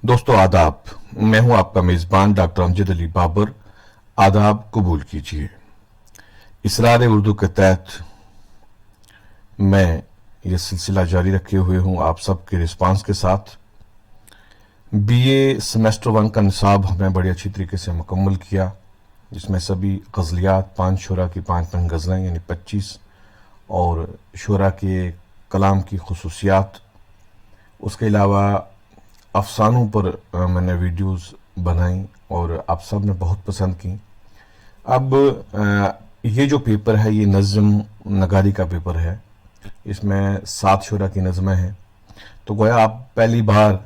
दोस्तों आदाब। मैं हूं आपका मेज़बान डॉक्टर अमजद अली बाबर। आदाब कबूल कीजिए। इसरार उर्दू के तहत मैं ये सिलसिला जारी रखे हुए हूं आप सबके रिस्पांस के साथ। बीए सेमेस्टर 1 का निसाब हमने बड़ी अच्छी तरीके से मुकम्मल किया, जिसमें सभी गज़लियात, 5 शुरा की 5 गज़लें यानी 25, और शुरा के कलाम की खसूसियात, उसके अलावा अफसानों पर मैंने वीडियोस बनाई और आप सब ने बहुत पसंद की। अब ये जो पेपर है ये नज़म नगारी का पेपर है। इसमें 7 शुरा की नज़में हैं, तो गोया आप पहली बार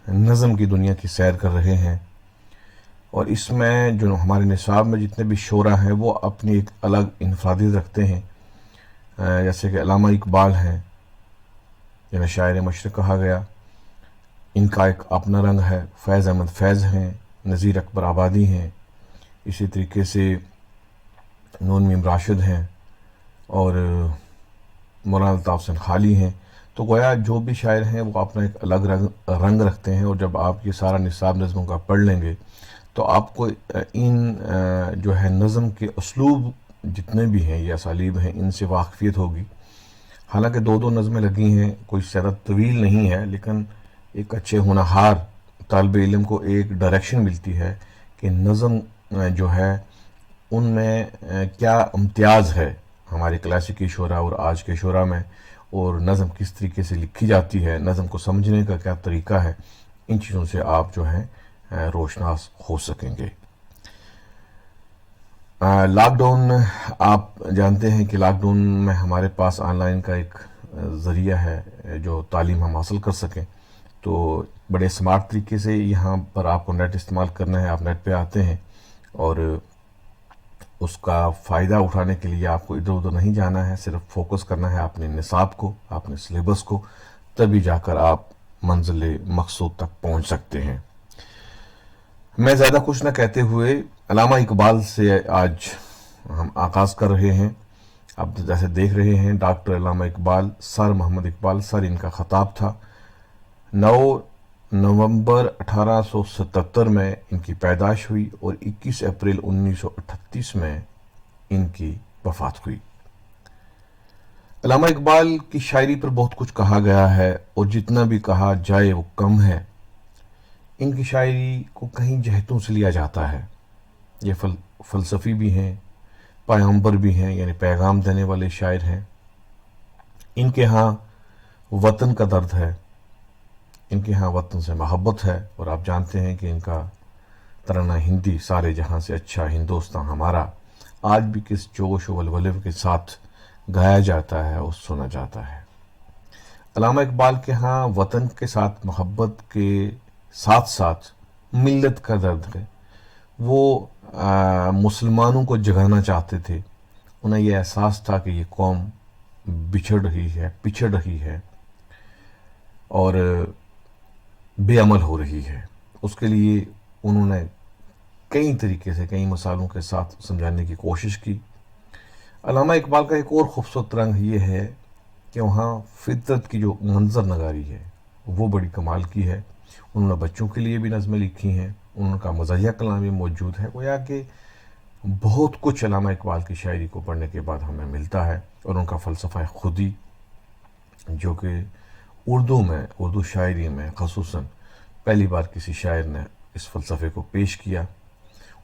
नज़म की दुनिया की सैर कर रहे हैं। और इसमें जो हमारे निसाब में जितने भी शुरा हैं वो अपनी एक अलग इनफरादियत रखते हैं। जैसे कि अल्लामा इकबाल हैं, जिन्हें शायर मशरक़ कहा गया, इनका एक अपना रंग है। फैज़ अहमद फैज़ हैं, नज़ीर अकबर आबादी हैं, इसी तरीके से नून मीम राशिद हैं और मौलाना अल्ताफ़ हुसैन खाली हैं। तो गोया जो भी शायर हैं वो अपना एक अलग रंग रखते हैं। और जब आप ये सारा निसाब नज़मों का पढ़ लेंगे तो आपको इन जो है नज़म के उसलूब जितने भी हैं, ये असालीब हैं, इनसे वाकफियत होगी। हालांकि 2-2 नज़में लगी हैं, कोई ज़्यादा तवील नहीं है, लेकिन एक अच्छे होनहार तालिब इल्म को एक डायरेक्शन मिलती है कि नज़म जो है उनमें क्या इम्तियाज़ है हमारे क्लासिकी शुरा और आज के शुरा में, और नज़म किस तरीके से लिखी जाती है, नज़म को समझने का क्या तरीका है। इन चीज़ों से आप जो है रोशनास हो सकेंगे। लॉकडाउन, आप जानते हैं कि लॉकडाउन में हमारे पास ऑनलाइन का एक ज़रिया है जो तालीम हम हासिल कर सकें। तो बड़े स्मार्ट तरीके से यहाँ पर आपको नेट इस्तेमाल करना है। आप नेट पे आते हैं और उसका फ़ायदा उठाने के लिए आपको इधर उधर नहीं जाना है, सिर्फ फोकस करना है अपने निसाब को, अपने सिलेबस को, तभी जाकर आप मंजिल मकसूद तक पहुँच सकते हैं। मैं ज़्यादा कुछ न कहते हुए अल्लामा इकबाल से आज हम आगाज़ कर रहे हैं। आप जैसे देख रहे हैं, डॉक्टर अल्लामा इकबाल, सर मोहम्मद इकबाल, सर इनका ख़ताब था। 9 नवंबर 1877 में इनकी पैदाइश हुई और 21 अप्रैल 1938 में इनकी वफ़ात हुई। अल्लामा इकबाल की शायरी पर बहुत कुछ कहा गया है और जितना भी कहा जाए वो कम है। इनकी शायरी को कहीं जहतों से लिया जाता है। ये फ़लसफ़ी भी हैं, पैगंबर भी हैं, यानी पैगाम देने वाले शायर हैं। इनके यहाँ वतन का दर्द है, इनके यहाँ वतन से मोहब्बत है। और आप जानते हैं कि इनका तराना हिंदी, सारे जहाँ से अच्छा हिंदुस्तान हमारा, आज भी किस जोश और वलवले के साथ गाया जाता है और सुना जाता है। अल्लामा इकबाल के यहाँ वतन के साथ मोहब्बत के साथ साथ मिल्लत का दर्द है। वो मुसलमानों को जगाना चाहते थे। उन्हें यह एहसास था कि ये कौम बिछड़ रही है, पिछड़ रही है और बेअमल हो रही है। उसके लिए उन्होंने कई तरीके से, कई मिसालों के साथ समझाने की कोशिश की। अल्लामा इकबाल का एक और ख़ूबसूरत रंग ये है कि वहाँ फितरत की जो मंजर नगारी है वो बड़ी कमाल की है। उन्होंने बच्चों के लिए भी नज़में लिखी हैं, उनका मज़ाहिया कलाम भी मौजूद है। गोया कि बहुत कुछ अल्लामा इकबाल की शायरी को पढ़ने के बाद हमें मिलता है। और उनका फ़लसफ़ा खुदी, जो कि उर्दू में, उर्दू शायरी में ख़ुसूसन पहली बार किसी शायर ने इस फ़लसफ़े को पेश किया।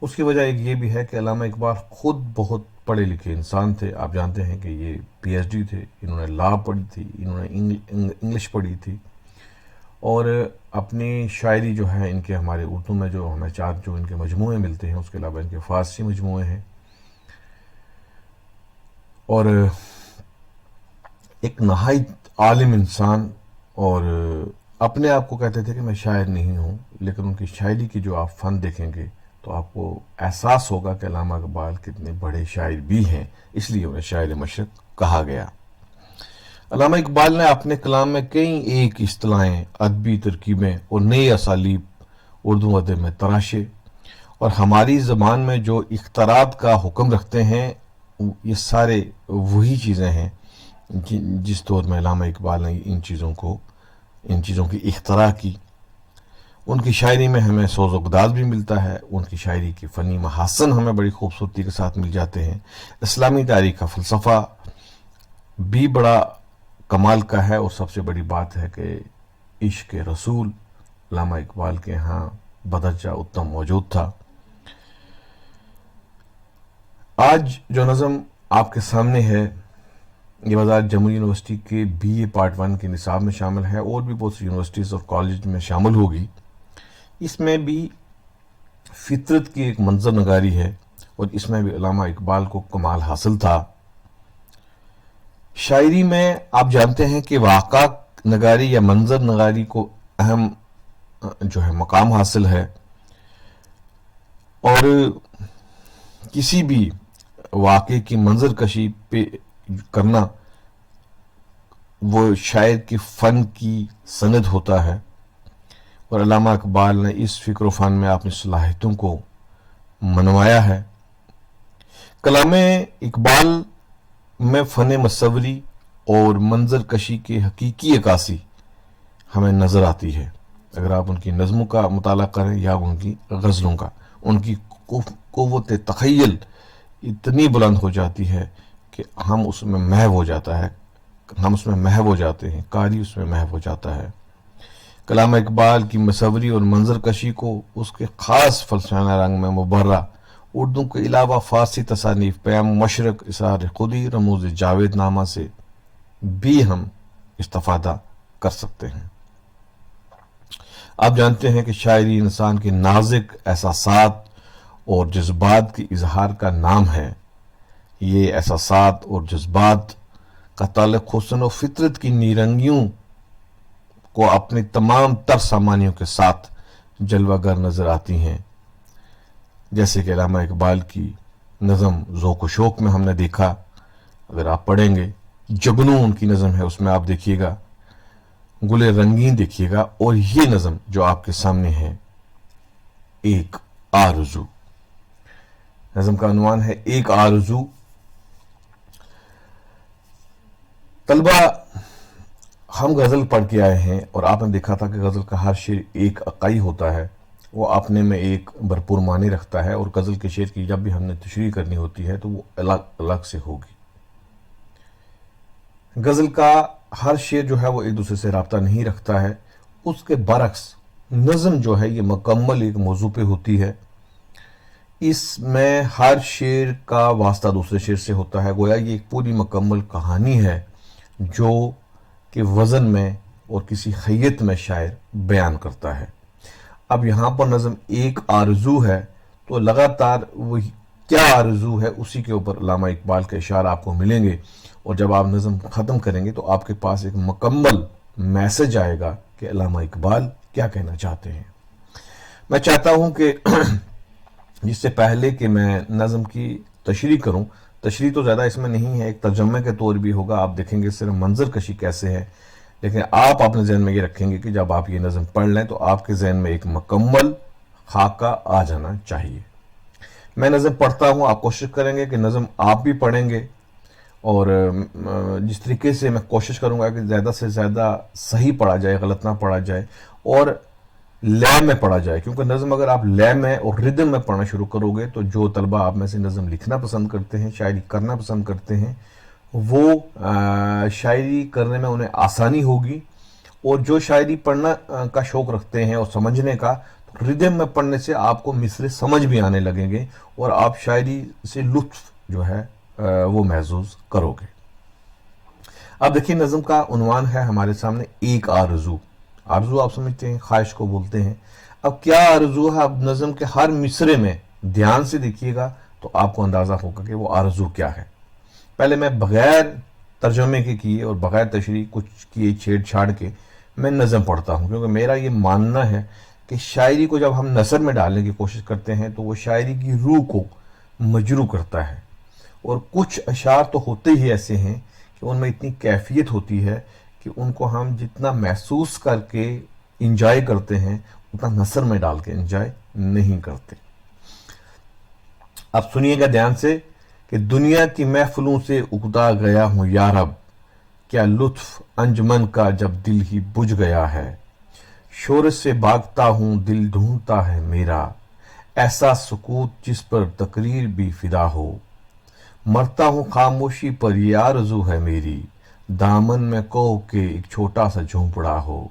उसकी वजह एक ये भी है कि अल्लामा इकबाल ख़ुद बहुत पढ़े लिखे इंसान थे। आप जानते हैं कि ये PhD थे, इन्होंने लॉ पढ़ी थी, इन्होंने इंग्लिश पढ़ी थी। और अपनी शायरी जो है इनके, हमारे उर्दू में जो हमें 4 जो इनके मजमूए मिलते हैं, उसके अलावा इनके फ़ारसी मजमूए हैं। और एक नहायत आलिम इंसान, और अपने आप को कहते थे कि मैं शायर नहीं हूँ, लेकिन उनकी शायरी की जो आप फ़न देखेंगे तो आपको एहसास होगा कि अल्लामा इकबाल कितने बड़े शायर भी हैं, इसलिए उन्हें शायर मशरक़ कहा गया। अल्लामा इकबाल ने अपने कलाम में कई एक इस्तिलाहें, अदबी तरकीबें और नई असालीब उर्दू अदब में तराशे, और हमारी ज़बान में जो इख्तरात का हुक्म रखते हैं, ये सारे वही चीज़ें हैं जिस दौर में अल्लामा इकबाल ने इन चीज़ों की इख्तरा की। ان کی شاعری میں ہمیں سوز و گداز بھی ملتا ہے، ان کی شاعری کی فنی محاسن ہمیں بڑی خوبصورتی کے ساتھ مل جاتے ہیں۔ اسلامی تاریخ کا فلسفہ بھی بڑا کمال کا ہے، اور سب سے بڑی بات ہے کہ عشق رسول علامہ اقبال کے ہاں بدرجہ اتم موجود تھا۔ آج جو نظم آپ کے سامنے ہے یہ وزارت جمہوری یونیورسٹی کے BA پارٹ 1 کے نصاب میں شامل ہے، اور بھی بہت سی یونیورسٹیز اور کالج میں شامل ہوگی۔ اس میں بھی فطرت کی ایک منظر نگاری ہے، اور اس میں بھی علامہ اقبال کو کمال حاصل تھا۔ شاعری میں آپ جانتے ہیں کہ واقعہ نگاری یا منظر نگاری کو اہم جو ہے مقام حاصل ہے، اور کسی بھی واقعے کی منظر کشی پہ کرنا وہ شاعر کی فن کی سند ہوتا ہے، اور علامہ اقبال نے اس فکر و فن میں اپنی صلاحیتوں کو منوایا ہے۔ کلام اقبال میں فن مصوری اور منظر کشی کی حقیقی عکاسی ہمیں نظر آتی ہے۔ اگر آپ ان کی نظموں کا مطالعہ کریں یا ان کی غزلوں کا، ان کی قوت تخیل اتنی بلند ہو جاتی ہے کہ ہم اس میں محو ہو جاتے ہیں، قاری اس میں محو ہو جاتا ہے۔ کلام اقبال کی مصوری اور منظر کشی کو اس کے خاص فلسفیانہ رنگ میں مبرہ اردو کے علاوہ فارسی تصانیف پیام مشرق، اسرار خودی، رموز جاوید نامہ سے بھی ہم استفادہ کر سکتے ہیں۔ آپ جانتے ہیں کہ شاعری انسان کے نازک احساسات اور جذبات کے اظہار کا نام ہے۔ یہ احساسات اور جذبات کا تعلق حسن و فطرت کی نیرنگیوں کو اپنی تمام تر سامانیوں کے ساتھ جلوہ گر نظر آتی ہیں، جیسے کہ علامہ اقبال کی نظم ذوق و شوق میں ہم نے دیکھا۔ اگر آپ پڑھیں گے، جگنوں ان کی نظم ہے، اس میں آپ دیکھیے گا گل رنگین دیکھیے گا، اور یہ نظم جو آپ کے سامنے ہے ایک آرزو، نظم کا عنوان ہے ایک آرزو۔ طلبہ ہم غزل پڑھ کے آئے ہیں، اور آپ نے دیکھا تھا کہ غزل کا ہر شعر ایک عقائی ہوتا ہے، وہ اپنے میں ایک بھرپور معنی رکھتا ہے، اور غزل کے شعر کی جب بھی ہم نے تشریح کرنی ہوتی ہے تو وہ الگ الگ سے ہوگی۔ غزل کا ہر شعر جو ہے وہ ایک دوسرے سے رابطہ نہیں رکھتا ہے، اس کے برعکس نظم جو ہے یہ مکمل ایک موضوع پہ ہوتی ہے۔ اس میں ہر شعر کا واسطہ دوسرے شعر سے ہوتا ہے، گویا یہ ایک پوری مکمل کہانی ہے جو کہ وزن میں اور کسی خیت میں شاعر بیان کرتا ہے۔ اب یہاں پر نظم ایک آرزو ہے، تو لگاتار وہی کیا آرزو ہے اسی کے اوپر علامہ اقبال کے اشعار آپ کو ملیں گے، اور جب آپ نظم ختم کریں گے تو آپ کے پاس ایک مکمل میسج آئے گا کہ علامہ اقبال کیا کہنا چاہتے ہیں۔ میں چاہتا ہوں کہ جس سے پہلے کہ میں نظم کی تشریح کروں، تشریح تو زیادہ اس میں نہیں ہے، ایک ترجمے کے طور بھی ہوگا، آپ دیکھیں گے صرف منظر کشی کیسے ہے، لیکن آپ اپنے ذہن میں یہ رکھیں گے کہ جب آپ یہ نظم پڑھ لیں تو آپ کے ذہن میں ایک مکمل خاکہ آ جانا چاہیے۔ میں نظم پڑھتا ہوں، آپ کوشش کریں گے کہ نظم آپ بھی پڑھیں گے، اور جس طریقے سے میں کوشش کروں گا کہ زیادہ سے زیادہ صحیح پڑھا جائے، غلط نہ پڑھا جائے، اور لے میں پڑھا جائے، کیونکہ نظم اگر آپ لے میں اور ردم میں پڑھنا شروع کرو گے تو جو طلبہ آپ میں سے نظم لکھنا پسند کرتے ہیں، شاعری کرنا پسند کرتے ہیں، وہ شاعری کرنے میں انہیں آسانی ہوگی، اور جو شاعری پڑھنا کا شوق رکھتے ہیں اور سمجھنے کا، ردم میں پڑھنے سے آپ کو مصرے سمجھ بھی آنے لگیں گے، اور آپ شاعری سے لطف جو ہے وہ محسوس کرو گے۔ اب دیکھیں نظم کا عنوان ہے ہمارے سامنے ایک آرزو۔ آرزو آپ سمجھتے ہیں خواہش کو بولتے ہیں۔ اب کیا آرزو ہے؟ اب نظم کے ہر مصرے میں دھیان سے دیکھیے گا تو آپ کو اندازہ ہوگا کہ وہ آرزو کیا ہے۔ پہلے میں بغیر ترجمے کے کیے اور بغیر تشریح کچھ کیے چھیڑ چھاڑ کے میں نظم پڑھتا ہوں، کیونکہ میرا یہ ماننا ہے کہ شاعری کو جب ہم نثر میں ڈالنے کی کوشش کرتے ہیں تو وہ شاعری کی روح کو مجروح کرتا ہے، اور کچھ اشعار تو ہوتے ہی ایسے ہیں کہ ان میں اتنی کیفیت ہوتی ہے کہ ان کو ہم جتنا محسوس کر کے انجوائے کرتے ہیں اتنا نثر میں ڈال کے انجوائے نہیں کرتے۔ اب سنیے گا دھیان سے کہ دنیا کی محفلوں سے اکتا گیا ہوں یارب، کیا لطف انجمن کا جب دل ہی بجھ گیا ہے، शोर से भागता हूँ दिल ढूंढता है मेरा, ऐसा सुकूत जिस पर तकरीर भी फिदा हो। मरता हूँ खामोशी पर ये आरज़ू है मेरी, दामन में कोह के एक छोटा सा झोंपड़ा हो।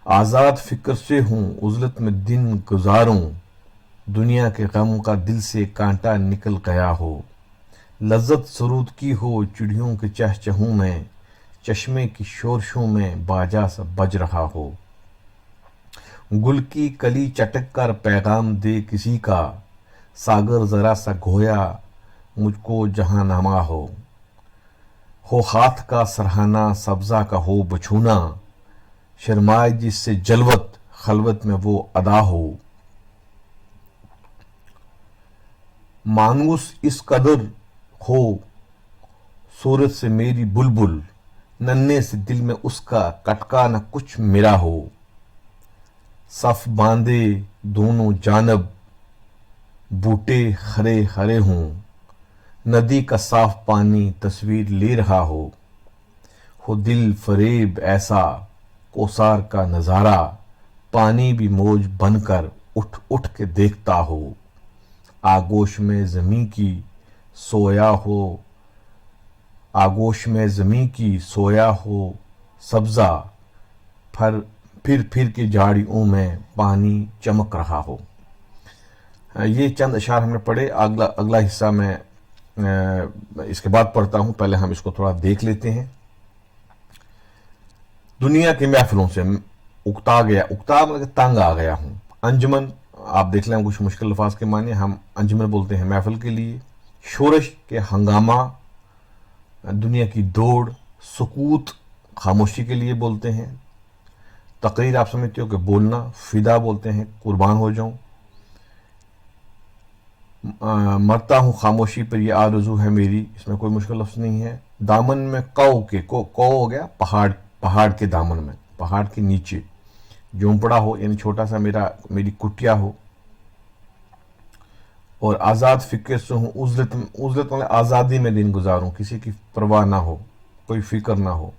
आज़ाद फिक्र से हूँ उज़लत में दिन गुजारूं, दुनिया के गम का दिल से कांटा निकल गया हो। लज्जत सरूद की हो चिड़ियों के चहचहूं में, चश्मे की शोरशों में बाजा सा बज रहा हो। गुल की कली चटक कर पैगाम दे किसी का, सागर जरा सा घोया मुझको जहां नामा हो हाथ का सरहाना सब्जा का हो बछूना, शर्माए जिससे जलवत खलवत में वो अदा हो। मानूस इस कदर हो सूरत से मेरी बुलबुल, नन्हे से दिल में उसका कटका न कुछ मेरा हो। सफ बांधे दोनों जानब बूटे हरे हरे हों, नदी का साफ पानी तस्वीर ले रहा हो दिल फरेब ऐसा कोसार का नजारा, पानी भी मौज बनकर उठ उठ के देखता हो। आगोश में ज़मीं की सोया हो, आगोश में ज़मीं की सोया हो सब्ज़ा, फिर के झाड़ियों में पानी चमक रहा हो। ये चंद अशार हमने पढ़े। अगला हिस्सा मैं इसके बाद पढ़ता हूँ, पहले हम इसको थोड़ा देख लेते हैं। दुनिया की महफिलों से उकता मतलब तंग आ गया हूँ। अंजुमन आप देख लें, कुछ मुश्किल अल्फाज के माने हम अंजुमन बोलते हैं महफिल के लिए। शोरश के हंगामा, दुनिया की दौड़। सुकूत खामोशी के लिए बोलते हैं। तकरीर आप समझते हो कि बोलना। फिदा बोलते हैं कुर्बान हो जाऊं। मरता हूँ खामोशी पर ये आरज़ू है मेरी, इसमें कोई मुश्किल लफ्ज़ नहीं है। दामन में कौ हो गया पहाड़ के दामन में, पहाड़ के नीचे झोंपड़ा हो, यानी छोटा सा मेरी कुटिया हो। और आज़ाद फिक्र से हूँ उज़लत मतलब आज़ादी में दिन गुजारूं, किसी की परवाह ना हो, कोई फिक्र ना हो।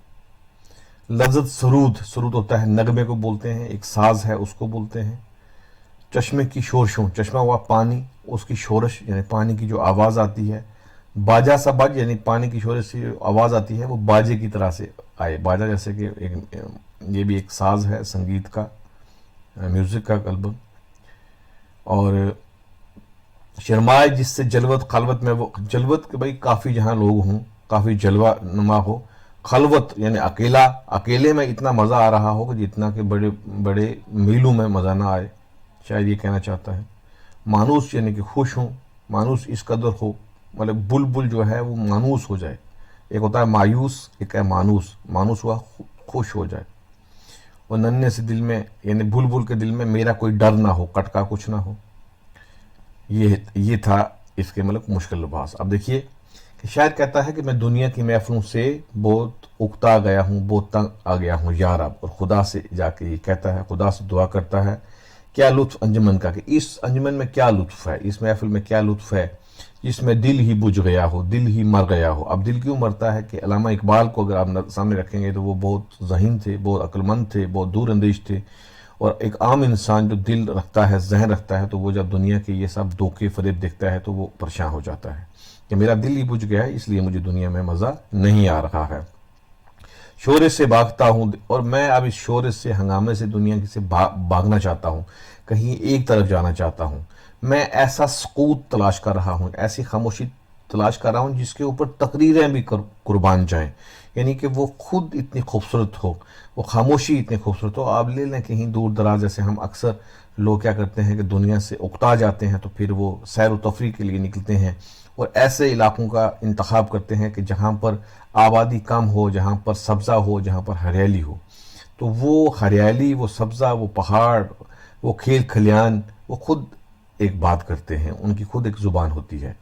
लज्जत सरूद होता है नगमे को बोलते हैं, एक साज है उसको बोलते हैं। चश्मे की शोरशों, चश्मा हुआ पानी, उसकी शोरश यानी पानी की जो आवाज़ आती है। बाजा सा बज यानी पानी की शोरश से आवाज़ आती है वो बाजे की तरह से आए। बाजा जैसे कि ये भी एक साज है संगीत का, म्यूज़िक का कल्ब। और शर्माए जिससे जलवत खलवत में वो, जलवत के भाई काफ़ी जहाँ लोग हों, काफ़ी जलवा नुमा हो। खलवत यानी अकेले में इतना मज़ा आ रहा हो कि जितना कि बड़े बड़े मीलों में मज़ा ना आए, शायद ये कहना चाहता है। मानूस यानी कि खुश हूँ, मानूस इस कदर हो, मतलब बुलबुल जो है वो मानूस हो जाए। एक होता है मायूस, एक है मानूस हुआ खुश हो जाए। और नन्हे से दिल में यानी बुलबुल के दिल में मेरा कोई डर ना हो, कटका कुछ ना हो। ये था इसके मतलब मुश्किल लबास। अब देखिए कि शायद कहता है कि मैं दुनिया की महफिलों से बहुत उकता गया हूँ, बहुत तंग आ गया हूँ यार अब। और खुदा से जाके ये कहता है, खुदा से दुआ करता है। क्या लुत्फ अंजुमन का, कि इस अंजुमन में क्या लुत्फ है, इस महफिल में क्या लुत्फ है जिसमें दिल ही बुझ गया हो, दिल ही मर गया हो। अब दिल क्यों मरता है कि अल्लामा इकबाल को अगर आप सामने रखेंगे तो वो बहुत ज़हीन थे, बहुत अक्लमंद थे, बहुत दूर अंदेश थे। और एक आम इंसान जो दिल रखता है, जहन रखता है, तो वो जब दुनिया के ये सब धोखे फरेब देखता है तो वो परेशान हो जाता है कि मेरा दिल ही बुझ गया है, इसलिए मुझे दुनिया में मज़ा नहीं आ रहा है। शोर से भागता हूँ, और मैं अब इस शोर से, हंगामे से, दुनिया से भागना चाहता हूँ, कहीं एक तरफ जाना चाहता हूँ। मैं ऐसा सुकूत तलाश कर रहा हूँ, ऐसी खामोशी तलाश कर रहा हूँ जिसके ऊपर तकरीरें भी कुर्बान जाएं, यानी कि वो खुद इतनी खूबसूरत हो, वो खामोशी इतनी खूबसूरत हो। आप ले लें कहीं दूर दराज, जैसे हम अक्सर लोग क्या करते हैं कि दुनिया से उकता जाते हैं तो फिर वो सैर व तफरी के लिए निकलते हैं और ऐसे इलाकों का इंतखाब करते हैं कि जहाँ पर आबादी कम हो, जहाँ पर सब्ज़ा हो, जहाँ पर हरियाली हो। तो वो हरियाली, वो सब्ज़ा, वो पहाड़, वो खेल खलियान, वो खुद एक बात करते हैं, उनकी खुद एक ज़ुबान होती है।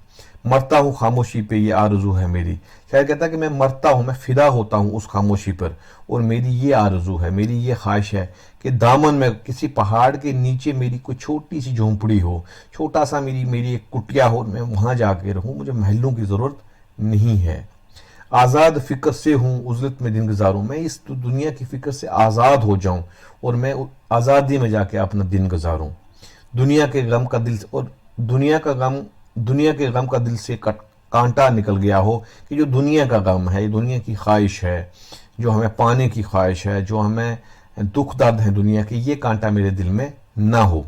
मरता हूँ खामोशी पे ये आरज़ू है मेरी, शायद कहता है कि मैं मरता हूँ, मैं फ़िदा होता हूँ उस खामोशी पर, और मेरी ये आरज़ू है, मेरी ये ख्वाहिश है कि दामन में किसी पहाड़ के नीचे मेरी कोई छोटी सी झोंपड़ी हो, छोटा सा मेरी एक कुटिया हो, मैं वहाँ जाके रहूँ, मुझे महलों की ज़रूरत नहीं है। आज़ाद फ़िक्र से हूँ उज़लत में दिन गुजारूँ, मैं इस दुनिया की फ़िक्र से आज़ाद हो जाऊँ और मैं आज़ादी में जाके अपना दिन गुजारूँ। दुनिया के गम का दिल और दुनिया के गम का दिल से कांटा निकल गया हो, कि जो दुनिया का गम है, दुनिया की ख्वाहिश है, जो हमें पाने की ख्वाहिश है, जो हमें दुख दर्द है दुनिया की, ये कांटा मेरे दिल में ना हो।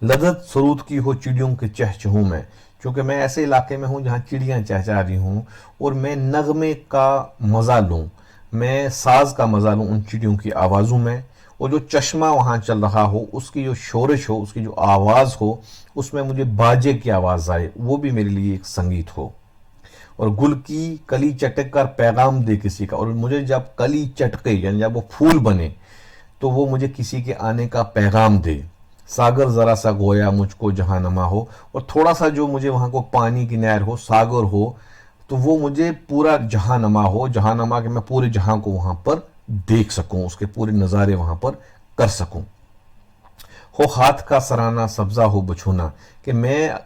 लज़त सरूद की हो चिड़ियों के चहचहूं में, क्योंकि मैं ऐसे इलाके में हूँ जहाँ चिड़ियाँ चहचहा रही हूँ और मैं नगमे का मज़ा लूँ, मैं साज का मज़ा लूँ उन चिड़ियों की आवाज़ों में। और जो चश्मा वहाँ चल रहा हो, उसकी जो शोरश हो, उसकी जो आवाज़ हो, उसमें मुझे बाजे की आवाज़ आए, वो भी मेरे लिए एक संगीत हो। और गुल की कली चटक कर पैगाम दे किसी का, और मुझे जब कली चटके यानी जब वो फूल बने तो वो मुझे किसी के आने का पैगाम दे। सागर ज़रा सा गोया मुझको जहाँ नमा हो, और थोड़ा सा जो मुझे वहाँ को पानी की नहर हो, सागर हो, तो वो मुझे पूरा जहाँ नमा हो, जहाँ नमा कि मैं पूरे जहाँ को वहाँ पर देख सकूँ, उसके पूरे नज़ारे वहाँ पर कर सकूँ। हो हाथ का सराना सब्जा हो बछूना, कि मैं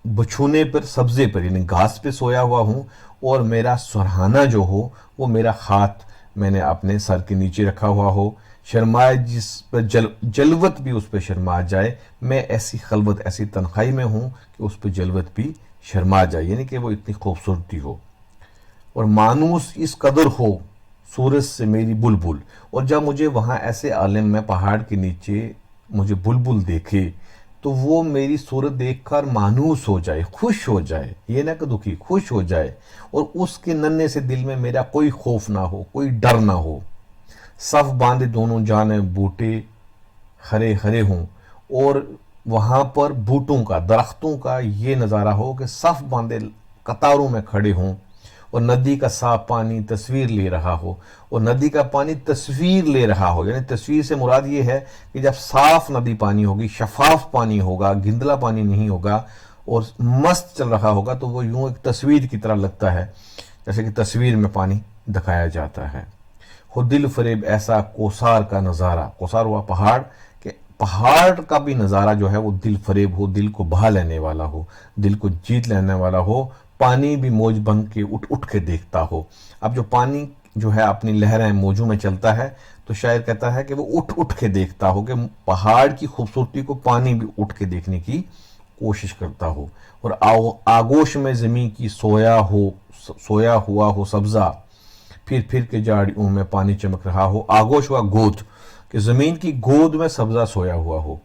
बछूने पर सब्जे पर यानी घास पे सोया हुआ हूँ, और मेरा सरहाना जो हो वो मेरा हाथ मैंने अपने सर के नीचे रखा हुआ हो। शर्माए जिस पर जलवत भी उस पर शर्मा जाए, मैं ऐसी खलवत ऐसी तन्हाई में हूँ कि उस पर जलवत भी शर्मा जाए, यानी कि वो इतनी खूबसूरती हो। और मानूस इस कदर हो सूरज से मेरी बुलबुल, और जब मुझे वहाँ ऐसे आलम में पहाड़ के नीचे मुझे बुलबुल देखे, तो वो मेरी सूरत देखकर मानूस हो जाए, खुश हो जाए, ये ना कि दुखी, खुश हो जाए, और उसके नन्हे से दिल में मेरा कोई खौफ ना हो, कोई डर ना हो। सफ बांधे दोनों जाने बूटे हरे हरे हों, और वहाँ पर बूटों का, दरख्तों का ये नज़ारा हो कि सफ बांधे कतारों में खड़े हों, और नदी का साफ पानी तस्वीर ले रहा हो, और नदी का पानी तस्वीर ले रहा हो, यानी तस्वीर से मुराद ये है कि जब साफ नदी पानी होगी, शफाफ पानी होगा, गिंदला पानी नहीं होगा, और मस्त चल रहा होगा, तो वो यूं एक तस्वीर की तरह लगता है, जैसे कि तस्वीर में पानी दिखाया जाता है। हो दिल फरेब ऐसा कोसार का नज़ारा, कोसार हुआ पहाड़, के पहाड़ का भी नज़ारा जो है वो दिल फरेब हो, दिल को बहा लेने वाला हो, दिल को जीत लेने वाला हो। पानी भी मौज बन के उठ उठ के देखता हो। अब जो पानी जो है अपनी लहरें मौजों में चलता है, तो शायर कहता है कि वो उठ उठ के देखता हो, कि पहाड़ की खूबसूरती को पानी भी उठ के देखने की कोशिश करता हो। और आगोश में ज़मीन की सोया हुआ हो सब्जा, फिर के झाड़ियों में पानी चमक रहा हो। आगोश हुआ गोद, कि ज़मीन की गोद में सब्जा सोया हुआ हो।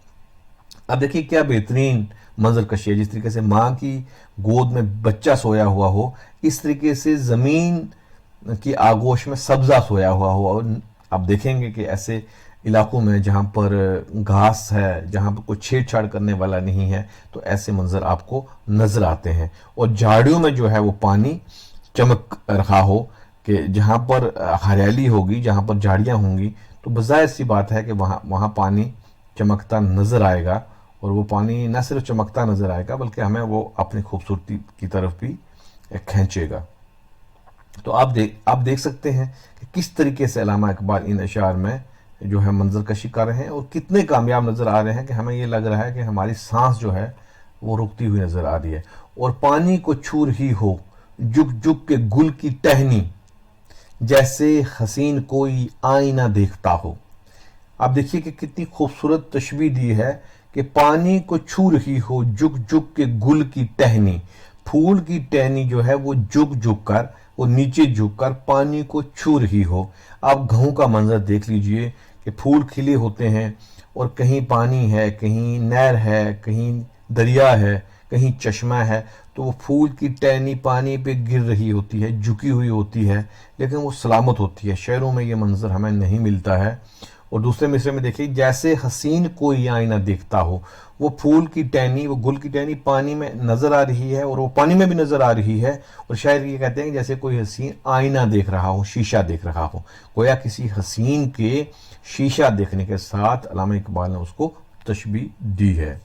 अब देखिए क्या बेहतरीन मंजर कशी है, जिस तरीके से माँ की गोद में बच्चा सोया हुआ हो, इस तरीके से ज़मीन की आगोश में सब्जा सोया हुआ हो। और आप देखेंगे कि ऐसे इलाकों में जहाँ पर घास है, जहाँ पर कोई छेड़छाड़ करने वाला नहीं है, तो ऐसे मंजर आपको नजर आते हैं। और झाड़ियों में जो है वो पानी चमक रहा हो, कि जहाँ पर हरियाली होगी, जहाँ पर झाड़ियाँ होंगी, तो बज़ाहिर सी बात है कि वहाँ पानी चमकता नजर आएगा। और वो पानी न सिर्फ चमकता नजर आएगा, बल्कि हमें वो अपनी खूबसूरती की तरफ भी खींचेगा। तो आप देख सकते हैं कि किस तरीके से अल्लामा इकबाल इन अशार में जो है मंजर कशी कर रहे हैं, और कितने कामयाब नज़र आ रहे हैं कि हमें ये लग रहा है कि हमारी सांस जो है वो रुकती हुई नज़र आ रही है। और पानी को छू रही हो जुग जुग के गुल की टहनी, जैसे हसीन कोई आईना देखता हो। आप देखिए कि कितनी खूबसूरत तशबीह दी है, कि पानी को छू रही हो जुग जुग के गुल की टहनी, फूल की टहनी जो है वो जुग जुग कर, वो नीचे झुक कर पानी को छू रही हो। आप गाँव का मंजर देख लीजिए कि फूल खिले होते हैं, और कहीं पानी है, कहीं नहर है, कहीं दरिया है, कहीं चश्मा है, तो वो फूल की टहनी पानी पे गिर रही होती है, झुकी हुई होती है, लेकिन वो सलामत होती है। शहरों में ये मंजर हमें नहीं मिलता है। और दूसरे मिसरे में देखिए, जैसे हसीन कोई आईना देखता हो, वो फूल की टहनी, वो गुल की टहनी पानी में नजर आ रही है, और वो पानी में भी नजर आ रही है। और शायद ये कहते हैं कि जैसे कोई हसीन आईना देख रहा हो, शीशा देख रहा हो, गोया किसी हसीन के शीशा देखने के साथ अल्लामा इकबाल ने उसको तशबीह दी है।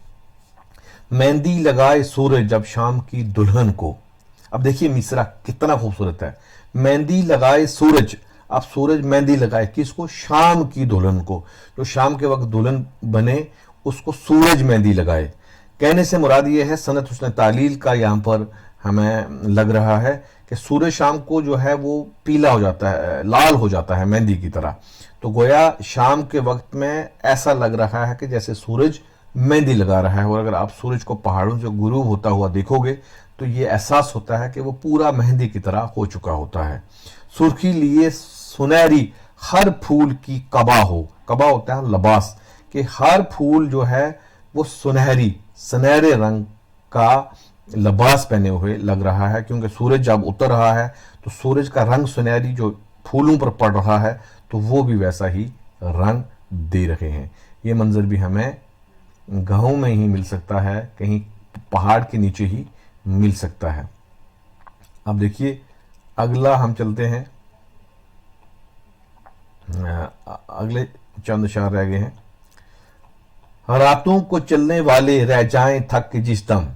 मेहंदी लगाए सूरज जब शाम की दुल्हन को। अब देखिए मिसरा कितना खूबसूरत है। मेहंदी लगाए सूरज, अब सूरज मेहंदी लगाए किसको? शाम की दुल्हन को। जो शाम के वक्त दुल्हन बने उसको सूरज मेहंदी लगाए। कहने से मुराद ये है सनत हुस्न तालील का यहाँ पर हमें लग रहा है कि सूरज शाम को जो है वो पीला हो जाता है, लाल हो जाता है मेहंदी की तरह। तो गोया शाम के वक्त में ऐसा लग रहा है कि जैसे सूरज मेहंदी लगा रहा है। और अगर आप सूरज को पहाड़ों से गुरूब होता हुआ देखोगे तो ये एहसास होता है कि वो पूरा मेहंदी की तरह हो चुका होता है। सुर्खी लिए सुनहरी हर फूल की कबा हो, कबा होता है लबास, कि हर फूल जो है वो सुनहरे रंग का लिबास पहने हुए लग रहा है, क्योंकि सूरज जब उतर रहा है तो सूरज का रंग सुनहरी जो फूलों पर पड़ रहा है तो वो भी वैसा ही रंग दे रहे हैं। ये मंजर भी हमें गाँव में ही मिल सकता है, कहीं पहाड़ के नीचे ही मिल सकता है। अब देखिए अगला हम चलते हैं, अगले चंद अशार रह गए हैं। रातों को चलने वाले रह जाएं थक जिस दम,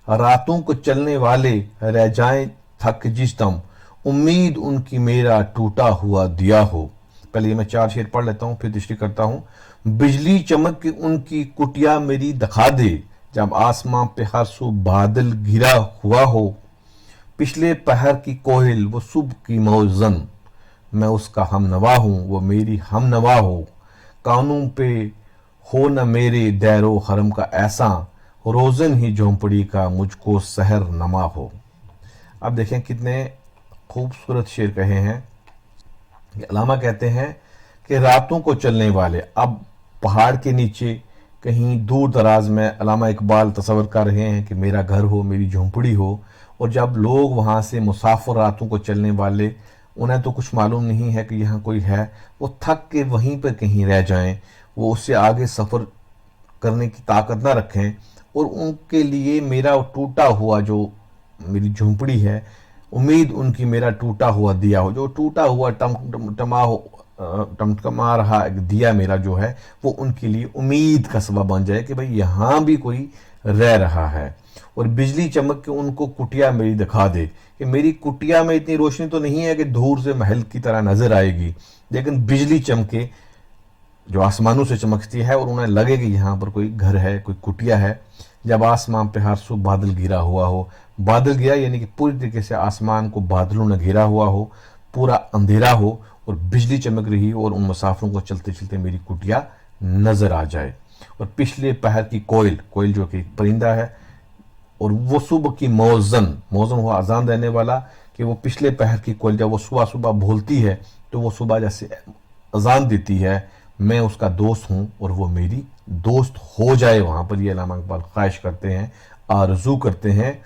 रातों को चलने वाले रह जाएं थक जिस दम, उम्मीद उनकी मेरा टूटा हुआ दिया हो। पहले ये मैं 4 शेर पढ़ लेता हूँ फिर दृष्टि करता हूँ। बिजली चमक के उनकी कुटिया मेरी दिखा दे, जब आसमां पे हर सू बादल घिरा हुआ हो। पिछले पहर की कोयल वो सुबह की मौजन, मैं उसका हमनवा हूँ वो मेरी हमनवा हो। कानून पे हो न मेरे दैरो हरम का ऐसा, रोजन ही झोंपड़ी का मुझको सहर नमा हो। अब देखें कितने खूबसूरत शेर कहे हैं। अलामा कहते हैं कि रातों को चलने वाले, अब पहाड़ के नीचे कहीं दूर दराज में अलामा इकबाल तस्वर कर रहे हैं कि मेरा घर हो, मेरी झोंपड़ी हो, और जब लोग वहाँ से मुसाफिर रातों को चलने वाले, उन्हें तो कुछ मालूम नहीं है कि यहाँ कोई है, वो थक के वहीं पर कहीं रह जाएं, वो उससे आगे सफ़र करने की ताकत ना रखें, और उनके लिए मेरा टूटा हुआ जो मेरी झोंपड़ी है, उम्मीद उनकी मेरा टूटा हुआ दिया हो, जो टूटा हुआ टमटमा रहा दिया मेरा जो है वो उनके लिए उम्मीद का सबब बन जाए कि भाई यहाँ भी कोई रह रहा है। और बिजली चमक के उनको कुटिया मेरी दिखा दे, कि मेरी कुटिया में इतनी रोशनी तो नहीं है कि दूर से महल की तरह नजर आएगी, लेकिन बिजली चमके जो आसमानों से चमकती है और उन्हें लगे कि यहाँ पर कोई घर है, कोई कुटिया है। जब आसमान पे हर सू बादल घिरा हुआ हो, बादल घिरा यानी कि पूरी तरीके से आसमान को बादलों ने घिरा हुआ हो, पूरा अंधेरा हो और बिजली चमक रही हो और उन मुसाफिरों को चलते चलते मेरी कुटिया नजर आ जाए। और पिछले पहर की कोयल, कोयल जो कि परिंदा है, और वो सुबह की मौजन, मौजन हुआ अजान देने वाला, कि वो पिछले पहर की कोयल जब वो सुबह सुबह बोलती है तो वो सुबह जैसे अजान देती है, मैं उसका दोस्त हूं और वो मेरी दोस्त हो जाए। वहां पर ये अल्लामा इकबाल ख्वाहिश करते हैं, आरज़ू करते हैं,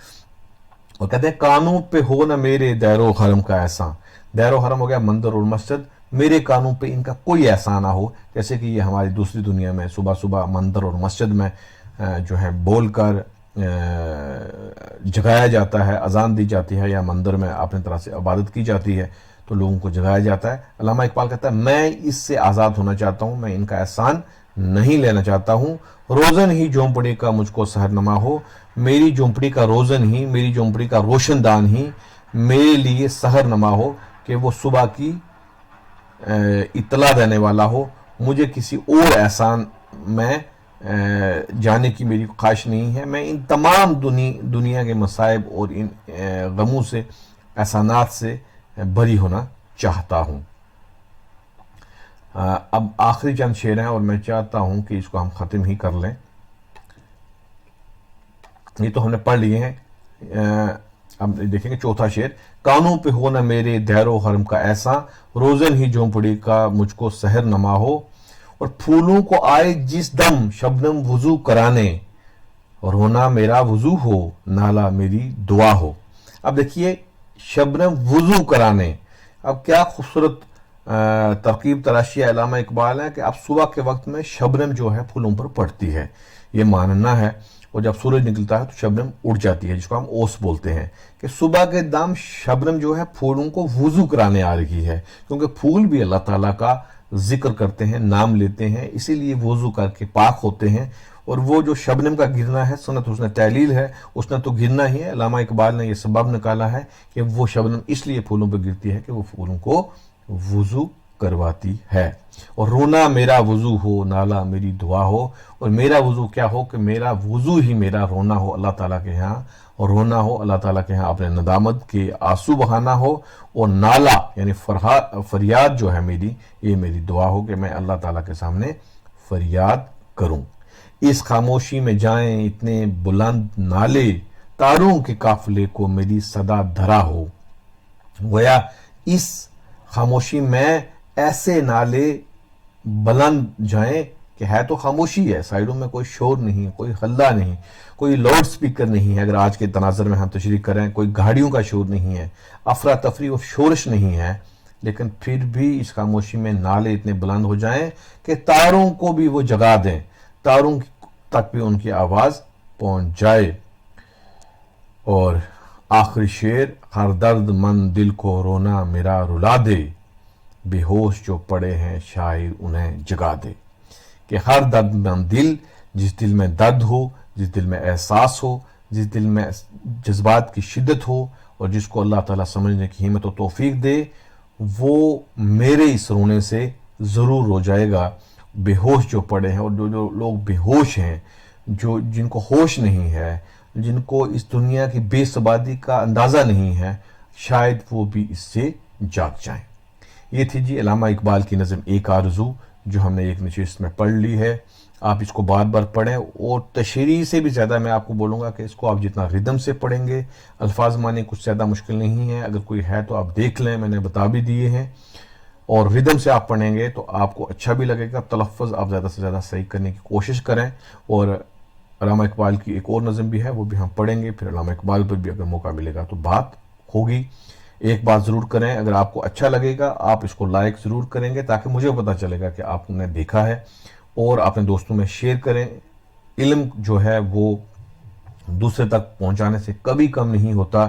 और कहते हैं कानों पे हो ना मेरे दैरो हरम का ऐसा। दैरो हरम हो गया मंदिर और मस्जिद, मेरे कानों पे इनका कोई ऐसा ना हो, जैसे कि ये हमारी दूसरी दुनिया में सुबह सुबह मंदिर और मस्जिद में जो है बोलकर जगाया जाता है, अजान दी जाती है, या मंदिर में अपनी तरह से इबादत की जाती है तो लोगों को जगाया जाता है। अल्लामा इकबाल कहता है मैं इससे आज़ाद होना चाहता हूँ, मैं इनका एहसान नहीं लेना चाहता हूँ। रोज़न ही झोंपड़ी का मुझको सहरनमा हो, मेरी झोंपड़ी का रोज़न ही, मेरी झोंपड़ी का रोशनदान ही मेरे लिए सहरनमा हो, कि वो सुबह की इत्तला देने वाला हो। मुझे किसी और एहसान में जाने की मेरी ख्वाहिश नहीं है। मैं इन तमाम दुनिया के मसाइब और इन गमों से, एहसानात से बरी होना चाहता हूँ। अब आखिरी चंद शेर हैं और मैं चाहता हूँ कि इसको हम ख़त्म ही कर लें। ये तो हमने पढ़ लिए हैं। अब देखेंगे चौथा शेर। कानों पे हो ना मेरे दैरो हरम का ऐसा, रोज़न ही झोंपड़ी का मुझको सहर नमा हो। और फूलों को आए जिस दम शबनम वुजू कराने, और होना मेरा वुजू हो, नाला मेरी दुआ हो। अब देखिए शबनम वुजू कराने, अब क्या खूबसूरत तरकीब तराशी अल्लामा इकबाल है कि अब सुबह के वक्त में शबनम जो है फूलों पर पड़ती है, ये मानना है, और जब सूरज निकलता है तो शबनम उड़ जाती है, जिसको हम ओस बोलते हैं, कि सुबह के दम शबनम जो है फूलों को वुजू कराने आ रही है, क्योंकि फूल भी अल्लाह ताला का जिक्र करते हैं, नाम लेते हैं, इसीलिए वुजू करके पाक होते हैं। और वो जो शबनम का गिरना है सुन्नत उसने तहलील है, उसने तो गिरना ही है। अल्लामा इकबाल ने यह सबब निकाला है कि वो शबनम इसलिए फूलों पर गिरती है कि वो फूलों को वुजू करवाती है। और रोना मेरा वजू हो, नाला मेरी दुआ हो। और मेरा वजू क्या हो कि मेरा वजू ही मेरा रोना हो अल्लाह ताला के यहाँ, और रोना हो अल्लाह ताला के यहाँ अपने नदामत के आंसू बहाना हो, और नाला यानी फरियाद जो है मेरी, ये मेरी दुआ हो कि मैं अल्लाह ताला के सामने फरियाद करूं। इस खामोशी में जाएं इतने बुलंद नाले, तारों के काफिले को मेरी सदा धरा हो। गोया इस खामोशी में ऐसे नाले बुलंद जाएं कि है तो खामोशी है, साइडों में कोई शोर नहीं, कोई हल्ला नहीं, कोई लाउड स्पीकर नहीं है। अगर आज के तनाजर में हम तशरीह करें, कोई गाड़ियों का शोर नहीं है, अफरा तफरी और शोरश नहीं है, लेकिन फिर भी इस खामोशी में नाले इतने बुलंद हो जाएं कि तारों को भी वो जगा दें, तारों तक भी उनकी आवाज पहुंच जाए। और आखिरी शेर, हर दर्द मंद दिल को रोना मेरा रुला दे, बेहोश जो पड़े हैं शायर उन्हें जगा दे। कि हर दर्दमंद दिल, जिस दिल में दर्द हो, जिस दिल में एहसास हो, जिस दिल में जज्बात की शिद्दत हो, और जिसको अल्लाह ताला समझने की हिम्मत और तौफीक दे, वो मेरे इस रोने से ज़रूर रो जाएगा। बेहोश जो पड़े हैं, और जो लोग बेहोश हैं, जिनको होश नहीं है, जिनको इस दुनिया की बेसबादी का अंदाज़ा नहीं है, शायद वो भी इससे जाग जाएं। ये थी जी अल्लामा इकबाल की नज़म एक आरज़ू, जो हमने एक नशिस्त में पढ़ ली है। आप इसको बार बार पढ़ें, और तशरीह से भी ज़्यादा मैं आपको बोलूँगा कि इसको आप जितना रिदम से पढ़ेंगे, अल्फाज माने कुछ ज़्यादा मुश्किल नहीं है, अगर कोई है तो आप देख लें, मैंने बता भी दिए हैं। और रिदम से आप पढ़ेंगे तो आपको अच्छा भी लगेगा, तलफ़्फ़ुज़ आप ज़्यादा से ज़्यादा सही करने की कोशिश करें। और अल्लामा इकबाल की एक और नज़म भी है, वो भी हम पढ़ेंगे, फिर अल्लामा इकबाल पर भी अगर मौका मिलेगा तो बात होगी। एक बात ज़रूर करें, अगर आपको अच्छा लगेगा आप इसको लाइक ज़रूर करेंगे, ताकि मुझे पता चलेगा कि आपने देखा है, और अपने दोस्तों में शेयर करें। इल्म जो है वो दूसरे तक पहुंचाने से कभी कम नहीं होता।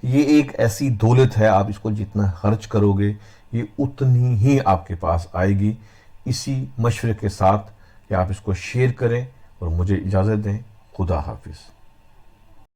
ये एक ऐसी दौलत है, आप इसको जितना खर्च करोगे ये उतनी ही आपके पास आएगी। इसी मशवरे के साथ कि आप इसको शेयर करें, और मुझे इजाज़त दें। खुदा हाफिज़।